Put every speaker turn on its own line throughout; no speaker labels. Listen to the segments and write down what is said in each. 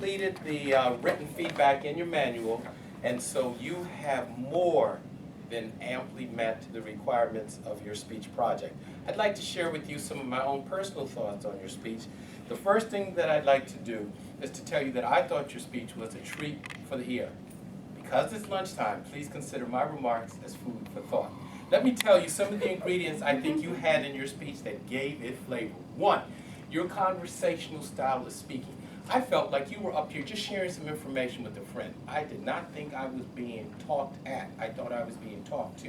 completed the written feedback in your manual, and so you have more than amply met the requirements of your speech project. I'd like to share with you some of my own personal thoughts on your speech. The first thing that I'd like to do is to tell you that I thought your speech was a treat for the ear. Because it's lunchtime, please consider my remarks as food for thought. Let me tell you some of the ingredients I think you had in your speech that gave it flavor. One, your conversational style of speaking. I felt like you were up here just sharing some information with a friend. I did not think I was being talked at. I thought I was being talked to.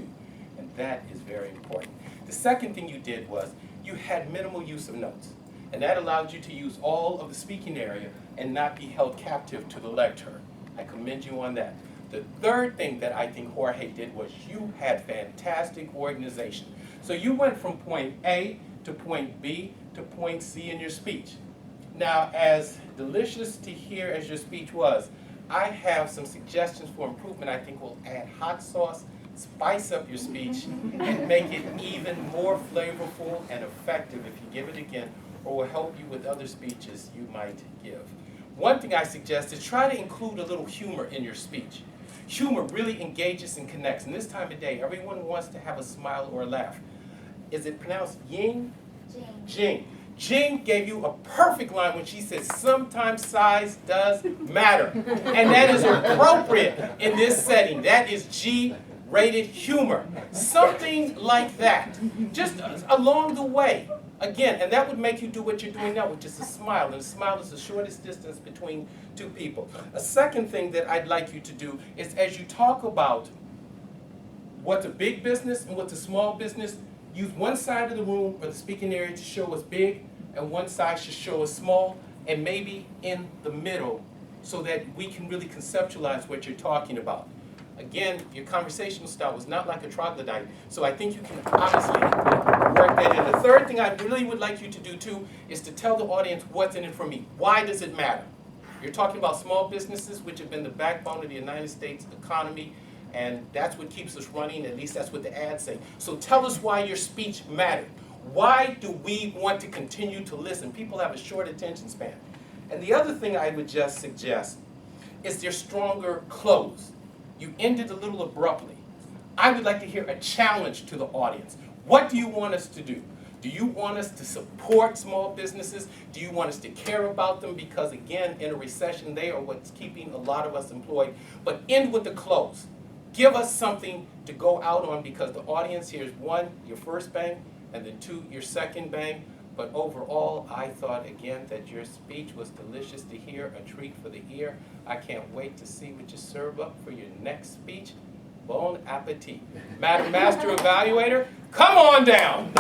And that is very important. The second thing you did was you had minimal use of notes. And that allowed you to use all of the speaking area and not be held captive to the lectern. I commend you on that. The third thing that I think Jorge did was you had fantastic organization. So you went from point A to point B to point C in your speech. Now, as delicious to hear as your speech was, I have some suggestions for improvement I think will add hot sauce, spice up your speech, and make it even more flavorful and effective if you give it again, or will help you with other speeches you might give. One thing I suggest is try to include a little humor in your speech. Humor really engages and connects. And this time of day, everyone wants to have a smile or a laugh. Is it pronounced ying?
Jing.
Jing. Jing gave you a perfect line when she said, sometimes size does matter. And that is appropriate in this setting. That is G-rated humor. Something like that. Just along the way. Again, and that would make you do what you're doing now, which is a smile. And a smile is the shortest distance between two people. A second thing that I'd like you to do is as you talk about what's a big business and what's a small business, use one side of the room or the speaking area to show us big, and one side should show us small, and maybe in the middle so that we can really conceptualize what you're talking about. Again, your conversational style was not like a troglodyte, so I think you can honestly work that in. The third thing I really would like you to do too is to tell the audience what's in it for me. Why does it matter? You're talking about small businesses, which have been the backbone of the United States economy, and that's what keeps us running, at least that's what the ads say. So tell us why your speech mattered. Why do we want to continue to listen? People have a short attention span. And the other thing I would just suggest is their stronger close. You ended a little abruptly. I would like to hear a challenge to the audience. What do you want us to do? Do you want us to support small businesses? Do you want us to care about them? Because again, in a recession, they are what's keeping a lot of us employed. But end with the close. Give us something to go out on because the audience hears one, your first bang, and then two, your second bang. But overall, I thought again that your speech was delicious to hear, a treat for the ear. I can't wait to see what you serve up for your next speech. Bon appetit. Madam Master Evaluator, come on down.